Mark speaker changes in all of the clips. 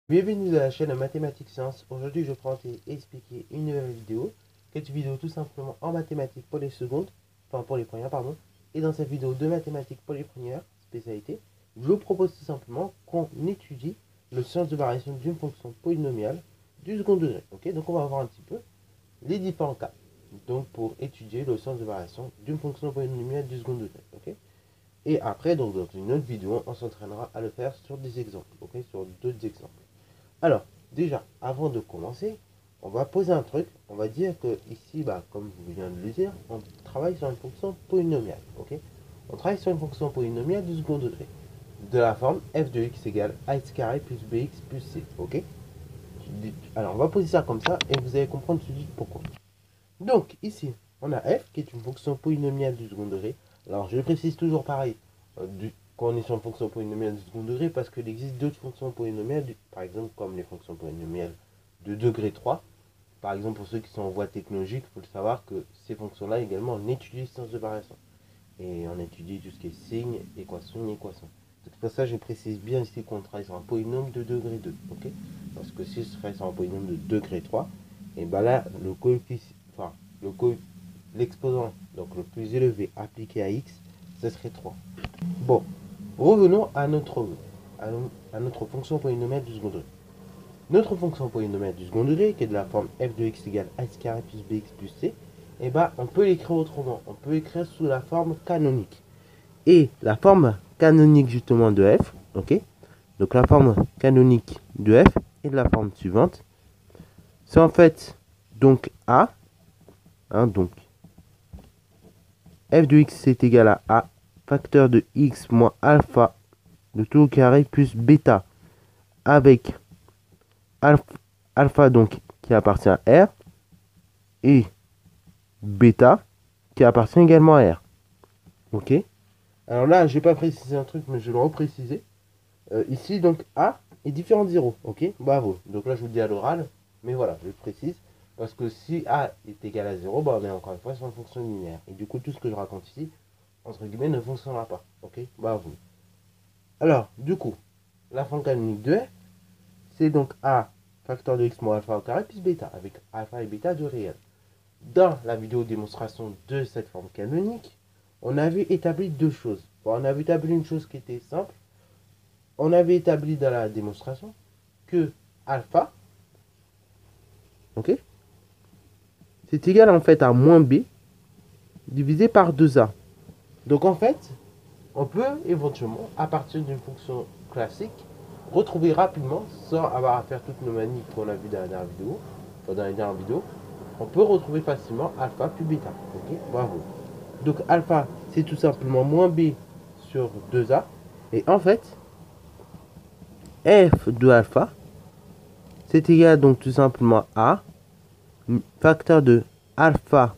Speaker 1: Bienvenue dans la chaîne Mathématiques Sciences. Aujourd'hui, je vais présenter et expliquer une nouvelle vidéo. Cette vidéo tout simplement en mathématiques pour les secondes, enfin pour les premières, pardon. Et dans cette vidéo de mathématiques pour les premières, spécialité, je vous propose tout simplement qu'on étudie le sens de variation d'une fonction polynomiale du second degré. Ok, donc on va voir un petit peu les différents cas. Donc pour étudier le sens de variation d'une fonction polynomiale du second degré. Ok. Et après, donc dans une autre vidéo, on s'entraînera à le faire sur des exemples. Ok, sur d'autres exemples. Alors, déjà, avant de commencer, on va poser un truc. On va dire que ici, comme je viens de le dire, on travaille sur une fonction polynomiale. Ok. On travaille sur une fonction polynomiale du second degré. De la forme f de x égale ax carré plus bx plus c. Ok. Alors, on va poser ça comme ça et vous allez comprendre tout de suite pourquoi. Donc, ici, on a f qui est une fonction polynomiale du second degré. Alors, je précise toujours pareil. Quand on est sur une fonction polynomiale de second degré, parce qu'il existe d'autres fonctions polynomiales, par exemple comme les fonctions polynomiales de degré 3. Par exemple, pour ceux qui sont en voie technologique, il faut le savoir que ces fonctions-là également, on étudie le sens de variation. Et on étudie tout ce qui est signe, équation, équation. C'est pour ça que je précise bien ici qu'on travaille sur un polynôme de degré 2. Ok. Parce que si je serais sur un polynôme de degré 3, et bien là, le coefficient, enfin, l'exposant, donc le plus élevé appliqué à x, ce serait 3. Bon, revenons à notre fonction polynomiale du second degré. Notre fonction polynomiale du second degré, qui est de la forme f de x égale ax carré plus bx plus c, eh ben, on peut l'écrire autrement. On peut l'écrire sous la forme canonique. Et la forme canonique justement de f, ok. Donc la forme canonique de f est de la forme suivante. C'est en fait donc a, donc f de x est égal à facteur de x moins alpha de tout au carré plus bêta avec alpha donc qui appartient à R et bêta qui appartient également à R. Ok. Alors là, je vais pas préciser un truc, mais je vais le repréciser. Ici, donc A est différent de 0. Ok. Bravo. Donc là, je vous le dis à l'oral, mais voilà, je le précise. Parce que si A est égal à 0, on est encore une fois sur une fonction linéaire. Et du coup, tout ce que je raconte ici, entre guillemets, ne fonctionnera pas. Ok. Bravo. Alors, du coup, la forme canonique de F, c'est donc A facteur de x moins alpha au carré plus bêta, avec alpha et bêta de réel. Dans la vidéo démonstration de cette forme canonique, on avait établi deux choses. Bon, on avait établi une chose qui était simple. On avait établi dans la démonstration que alpha, ok, c'est égal en fait à moins b divisé par 2a. Donc en fait, on peut éventuellement, à partir d'une fonction classique, retrouver rapidement, sans avoir à faire toutes nos manies qu'on a vues dans la dernière vidéo, dans les dernières vidéos, on peut retrouver facilement alpha plus bêta. Ok, bravo. Donc alpha, c'est tout simplement moins b sur 2a. Et en fait, f de alpha, c'est égal donc tout simplement à facteur de alpha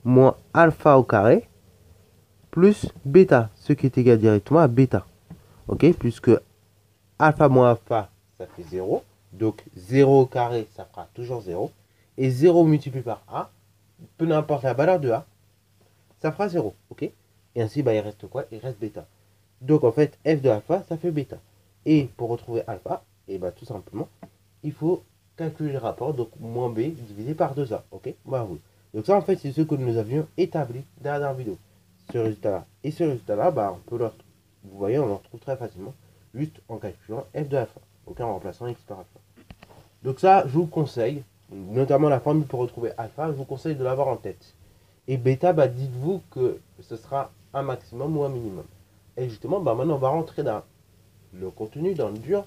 Speaker 1: moins alpha au carré plus bêta, ce qui est égal directement à bêta. Ok, puisque alpha moins alpha, ça fait 0. Donc 0 au carré, ça fera toujours 0. Et 0 multiplié par a, peu n'importe la valeur de a, ça fera 0. Ok. Et ainsi, il reste quoi? Il reste bêta. Donc en fait, f de alpha, ça fait bêta. Et pour retrouver alpha, et tout simplement, il faut calculer le rapport, donc moins b divisé par 2a. Ok. Bravo. Donc ça, en fait, c'est ce que nous avions établi dans la dernière vidéo. Ce résultat-là. Et ce résultat-là, on peut le, vous voyez, on le retrouve très facilement, juste en calculant f de alpha. Ok, en remplaçant x par alpha. Donc ça, je vous conseille, notamment la formule pour retrouver alpha, je vous conseille de l'avoir en tête. Et bêta, dites-vous que ce sera un maximum ou un minimum. Et justement, maintenant, on va rentrer dans le contenu, dans le dur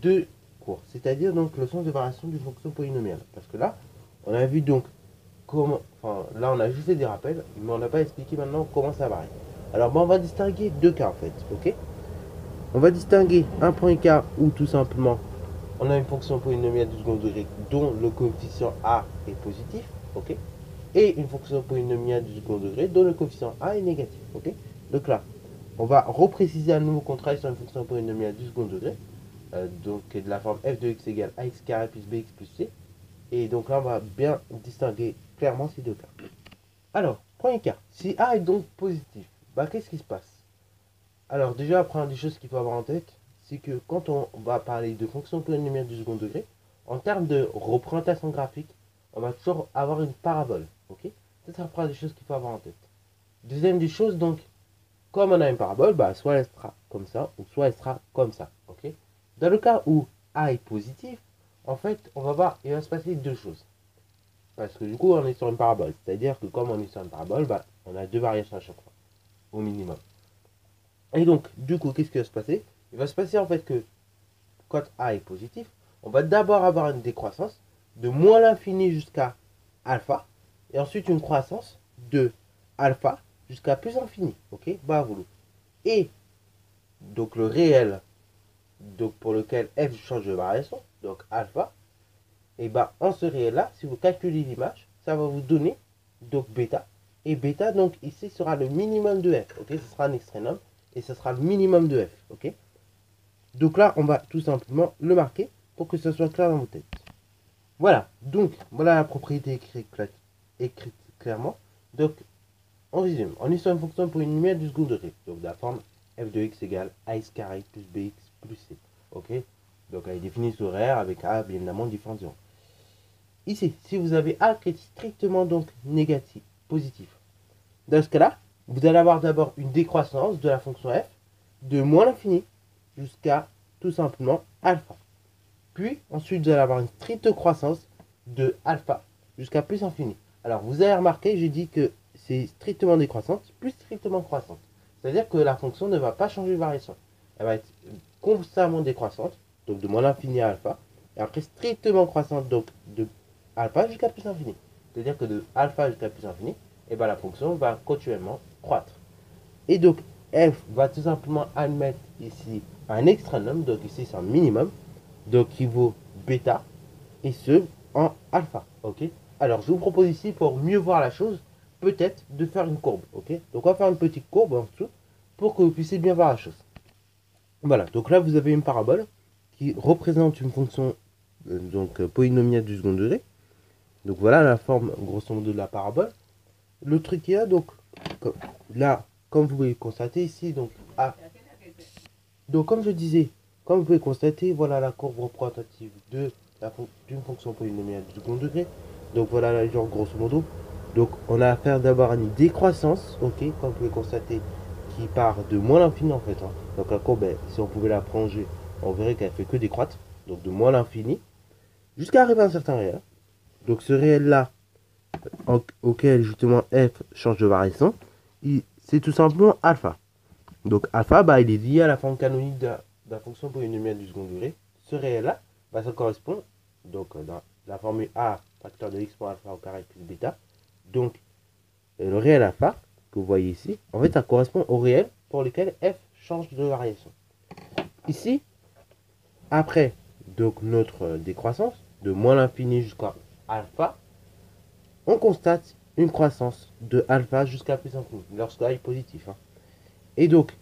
Speaker 1: de cours. C'est-à-dire donc le sens de variation d'une fonction polynomiale. Parce que là, on a vu donc comment... Enfin, là, on a juste fait des rappels, mais on n'a pas expliqué maintenant comment ça varie. Alors, on va distinguer deux cas, en fait. Ok. On va distinguer un premier cas où, tout simplement, on a une fonction polynomiale du second degré dont le coefficient a est positif. Ok. Et une fonction polynomiale du second degré dont le coefficient a est négatif. Ok. Donc là, on va repréciser à nouveau qu'on travaille sur une fonction polynomiale du second degré, donc de la forme f de x égale ax carré plus bx plus c. Et donc là, on va bien distinguer clairement ces deux cas. Alors, premier cas, si a est donc positif, qu'est-ce qui se passe? Alors déjà, première des choses qu'il faut avoir en tête, c'est que quand on va parler de fonction polynomiale du second degré, en termes de représentation graphique, on va toujours avoir une parabole. Ok, ça, ça fera des choses qu'il faut avoir en tête. Deuxième des choses, donc, comme on a une parabole, bah, soit elle sera comme ça, ou soit elle sera comme ça. Ok, dans le cas où A est positif, en fait, on va voir, il va se passer deux choses. Parce que du coup, on est sur une parabole. C'est-à-dire que comme on est sur une parabole, bah, on a deux variations à chaque fois, au minimum. Et donc, du coup, qu'est-ce qui va se passer? Il va se passer en fait que quand A est positif, on va d'abord avoir une décroissance de moins l'infini jusqu'à alpha, et ensuite une croissance de alpha jusqu'à plus infini. Ok, bah vous. Et donc le réel, donc pour lequel f change de variation, donc alpha, et bah en ce réel là, si vous calculez l'image, ça va vous donner donc bêta. Et bêta, donc ici sera le minimum de f. Ok, ce sera un extrémum et ce sera le minimum de f. Ok, donc là, on va tout simplement le marquer pour que ça soit clair dans vos têtes. Voilà, donc voilà la propriété écrite clairement. Donc, en résumé, on est sur une fonction polynomiale du second degré. Donc, de la forme f de x égale ax carré plus bx plus c. Ok, donc elle est définie sur R avec a bien évidemment différents. Ici, si vous avez a qui est strictement donc négatif, positif, dans ce cas-là, vous allez avoir d'abord une décroissance de la fonction f de moins l'infini jusqu'à tout simplement alpha. Puis ensuite vous allez avoir une stricte croissance de alpha jusqu'à plus infini. Alors vous avez remarqué, j'ai dit que c'est strictement décroissante plus strictement croissante. C'est-à-dire que la fonction ne va pas changer de variation. Elle va être constamment décroissante, donc de moins l'infini à alpha, et après strictement croissante, donc de alpha jusqu'à plus infini. C'est-à-dire que de alpha jusqu'à plus infini, et ben la fonction va continuellement croître. Et donc f va tout simplement admettre ici un extrémum, donc ici c'est un minimum, donc qui vaut bêta, et ce en alpha. Ok, alors je vous propose ici, pour mieux voir la chose, peut-être de faire une courbe. Ok, donc on va faire une petite courbe en dessous pour que vous puissiez bien voir la chose. Voilà, donc là vous avez une parabole qui représente une fonction polynomiale du second degré. Donc voilà la forme grosso modo de la parabole. Le truc qu'il y a, donc là, comme vous pouvez constater ici, donc A. Donc comme je disais, comme vous pouvez constater, voilà la courbe représentative d'une fonction polynomiale du second degré. Donc voilà la genre grosso modo. Donc on a affaire d'abord à une décroissance, ok, comme vous pouvez constater, qui part de moins l'infini en fait. Hein. Donc la courbe, si on pouvait la prolonger, on verrait qu'elle fait que décroître. Donc de moins l'infini, jusqu'à arriver à un certain réel. Donc ce réel là, auquel justement f change de variation, c'est tout simplement alpha. Donc alpha, bah, il est lié à la forme canonique de la fonction polynomiale du second degré. Ce réel-là, bah, ça correspond donc dans la formule a facteur de x pour alpha au carré plus bêta. Donc le réel alpha que vous voyez ici, en fait, ça correspond au réel pour lequel f change de variation. Ici, après donc notre décroissance de moins l'infini jusqu'à alpha, on constate une croissance de alpha jusqu'à plus infini lorsque a est positif. Hein. Et donc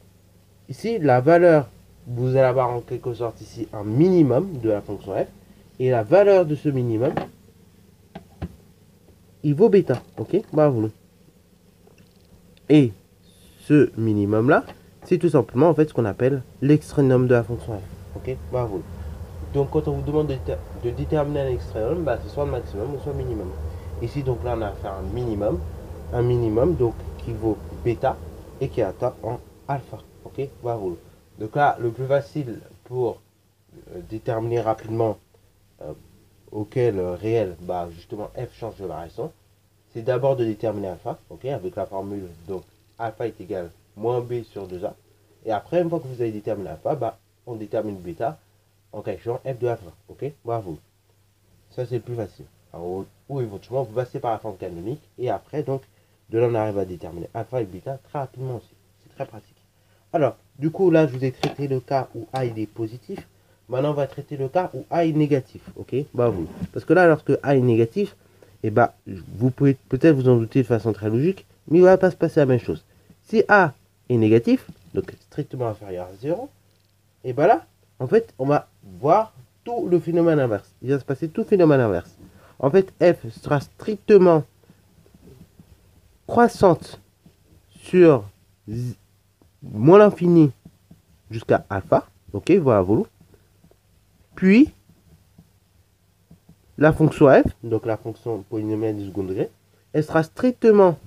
Speaker 1: ici, la valeur, vous allez avoir en quelque sorte ici un minimum de la fonction f. Et la valeur de ce minimum, il vaut bêta. Ok, bah vous. Et ce minimum là, c'est tout simplement en fait ce qu'on appelle l'extrémum de la fonction f. Ok, bah vous. Donc quand on vous demande de déterminer un extrémum, bah, c'est soit le maximum ou soit le minimum. Ici donc là on a affaire à un minimum donc qui vaut bêta et qui est atteint en alpha. Ok, bah vous. Donc là le plus facile pour déterminer rapidement auquel réel, bah justement f change de variation, c'est d'abord de déterminer alpha, ok, avec la formule donc alpha est égal moins b sur 2a. Et après, une fois que vous avez déterminé alpha, bah on détermine bêta en calculant f de alpha, ok, bravo. Ça c'est le plus facile. Alors, ou éventuellement vous passez par la forme canonique et après donc de là on arrive à déterminer alpha et bêta très rapidement aussi. C'est très pratique. Alors, du coup là je vous ai traité le cas où a il est positif. Maintenant, on va traiter le cas où A est négatif, ok, bah vous. Parce que là, lorsque A est négatif, et bah, vous pouvez peut-être vous en douter de façon très logique, mais il ne va pas se passer la même chose. Si A est négatif, donc strictement inférieur à 0, et bah là, en fait, on va voir tout le phénomène inverse. Il va se passer tout le phénomène inverse. En fait, F sera strictement croissante sur moins l'infini jusqu'à alpha, Ok, voilà, voilà. Puis, la fonction f, donc la fonction polynomiale du second degré, elle sera strictement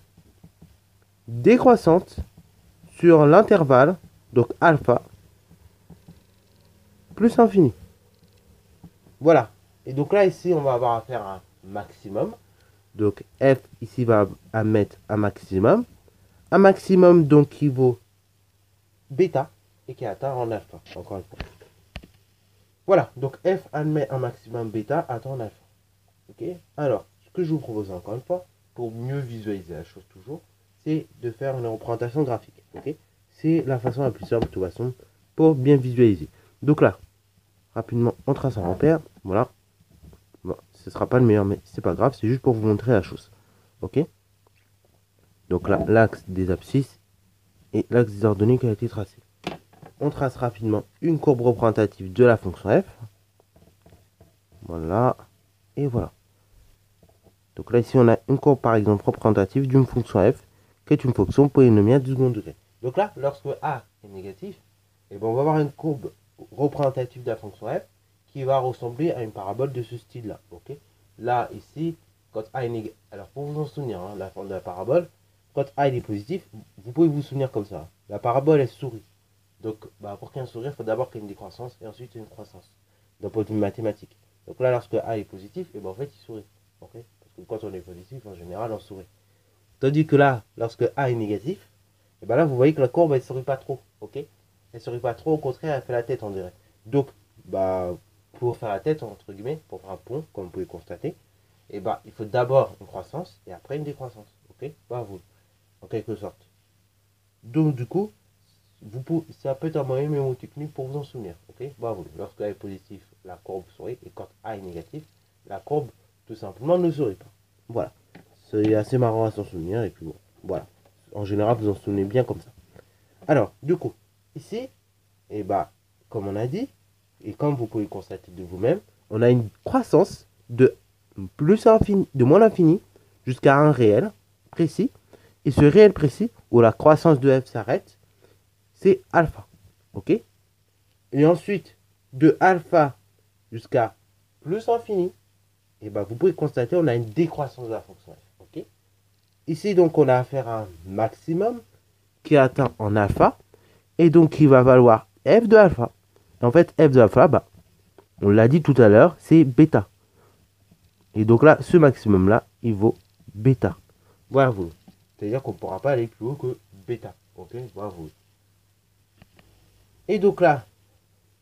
Speaker 1: décroissante sur l'intervalle, donc alpha, plus infini. Voilà. Et donc là, ici, on va avoir à faire un maximum. Donc f, ici, va admettre un maximum. Un maximum, donc, qui vaut bêta et qui est atteint en alpha, encore une fois. Voilà, donc f admet un maximum bêta atteint en alpha. Ok. Alors, ce que je vous propose encore une fois, pour mieux visualiser la chose toujours, c'est de faire une représentation graphique. Ok. C'est la façon la plus simple de toute façon pour bien visualiser. Donc là, rapidement, on trace un repère. Voilà. Bon, ce sera pas le meilleur, mais c'est pas grave, c'est juste pour vous montrer la chose. Ok. Donc là, l'axe des abscisses et l'axe des ordonnées qui a été tracé. On trace rapidement une courbe représentative de la fonction f. Voilà. Et voilà. Donc là, ici, on a une courbe, par exemple, représentative d'une fonction f, qui est une fonction polynomiale du second degré. Donc là, lorsque a est négatif, et ben on va avoir une courbe représentative de la fonction f qui va ressembler à une parabole de ce style-là. Ok. Là, ici, quand a est négatif, alors pour vous en souvenir, hein, la forme de la parabole, quand a est positif, vous pouvez vous souvenir comme ça. La parabole, elle sourit. Donc, pour qu'il y ait un sourire, il faut d'abord qu'il y ait une décroissance et ensuite une croissance. D'un point de vue mathématique. Donc là, lorsque a est positif, et ben en fait, il sourit. Okay. Parce que quand on est positif, en général, on sourit. Tandis que là, lorsque a est négatif, et ben là, vous voyez que la courbe, elle ne sourit pas trop. Ok. Elle ne sourit pas trop, au contraire, elle fait la tête, on dirait. Donc, pour faire la tête, entre guillemets, pour faire un pont, comme vous pouvez constater, et il faut d'abord une croissance et après une décroissance. Ok. Vous, en quelque sorte. Donc, du coup, ça peut être un moyen mémotechnique pour vous en souvenir. Ok. Lorsque a est positif, la courbe sourit, et quand a est négatif, la courbe, tout simplement, ne sourit pas. Voilà. C'est assez marrant à s'en souvenir, et puis bon, voilà. En général, vous en souvenez bien comme ça. Alors, du coup, ici, comme on a dit, et comme vous pouvez le constater de vous-même, on a une croissance de moins l'infini jusqu'à un réel précis. Et ce réel précis, où la croissance de f s'arrête, c'est alpha. Ok. Et ensuite, de alpha jusqu'à plus infini, vous pouvez constater on a une décroissance de la fonction f. Ok. Ici, donc, on a affaire à un maximum qui est atteint en alpha et donc qui va valoir f de alpha. Et en fait, f de alpha, on l'a dit tout à l'heure, c'est bêta. Et donc là, ce maximum-là, il vaut bêta. Voilà, vous. C'est-à-dire qu'on ne pourra pas aller plus haut que bêta. Ok, voilà, vous. Et donc là,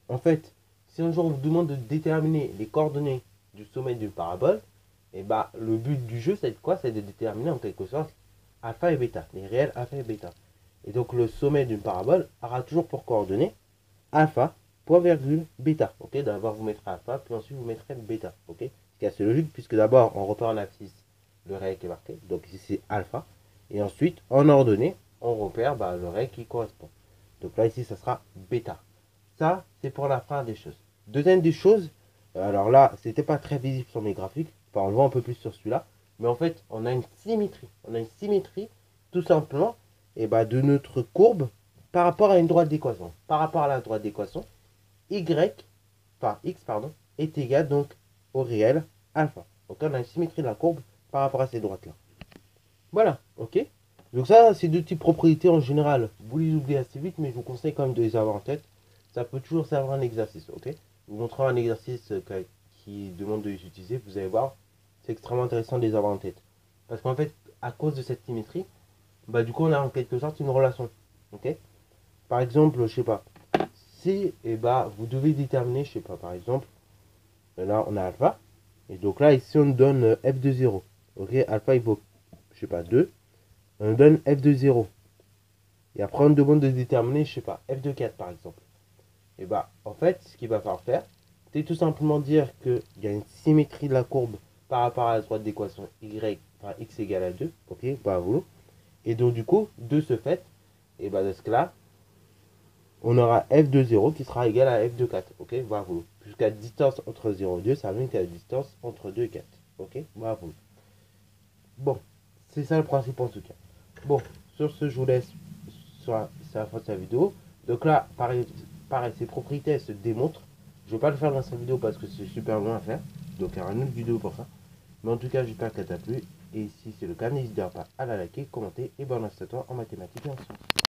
Speaker 1: en fait, si un jour on vous demande de déterminer les coordonnées du sommet d'une parabole, le but du jeu, c'est quoi? C'est de déterminer en quelque sorte alpha et bêta, les réels alpha et bêta. Et donc le sommet d'une parabole aura toujours pour coordonnées alpha, point virgule, bêta. Ok, d'abord vous mettrez alpha, puis ensuite vous mettrez bêta. Ok, ce qui est assez logique puisque d'abord on repère en abscisse le réel qui est marqué, donc ici c'est alpha, et ensuite en ordonnée on repère le réel qui correspond. Donc là ici ça sera bêta. Ça c'est pour la première des choses. Deuxième des choses, alors là c'était pas très visible sur mes graphiques, on le voit un peu plus sur celui-là, mais en fait on a une symétrie. On a une symétrie tout simplement de notre courbe par rapport à une droite d'équation. Par rapport à la droite d'équation, x est égal donc au réel alpha. Donc on a une symétrie de la courbe par rapport à ces droites-là. Voilà, ok. Donc ça, c'est deux petites propriétés en général. Vous les oubliez assez vite, mais je vous conseille quand même de les avoir en tête. Ça peut toujours servir un exercice, ok. Je vous montrerai un exercice qui demande de les utiliser. Vous allez voir, c'est extrêmement intéressant de les avoir en tête. Parce qu'en fait, à cause de cette symétrie, du coup, on a en quelque sorte une relation. Ok. Par exemple, je sais pas. Si vous devez déterminer, je sais pas, par exemple, là on a alpha. Et donc là, ici on donne f de 0. Ok, alpha il vaut, je sais pas, 2. On donne f de 0. Et après on demande de déterminer, je sais pas, f de 4 par exemple. Et en fait, ce qu'il va falloir faire, c'est tout simplement dire qu'il y a une symétrie de la courbe par rapport à la droite d'équation x égale à 2. Ok, vous. Et donc du coup, de ce fait, de ce cas-là, on aura f de 0 qui sera égal à f de 4. Ok, bravo. Puisqu'à distance entre 0 et 2, ça veut dire qu'il y a la distance entre 2 et 4. Ok, bravo. Bon, c'est ça le principe en tout cas. Bon, sur ce, je vous laisse sur la fin de la vidéo. Donc là, pareil, pareil, ces propriétés elles se démontrent. Je vais pas le faire dans cette vidéo parce que c'est super long à faire. Donc il y aura une autre vidéo pour ça. Mais en tout cas, j'espère qu'elle t'a plu. Et si c'est le cas, n'hésite pas à la liker, commenter et bonne reste à toi en mathématiques et en sciences.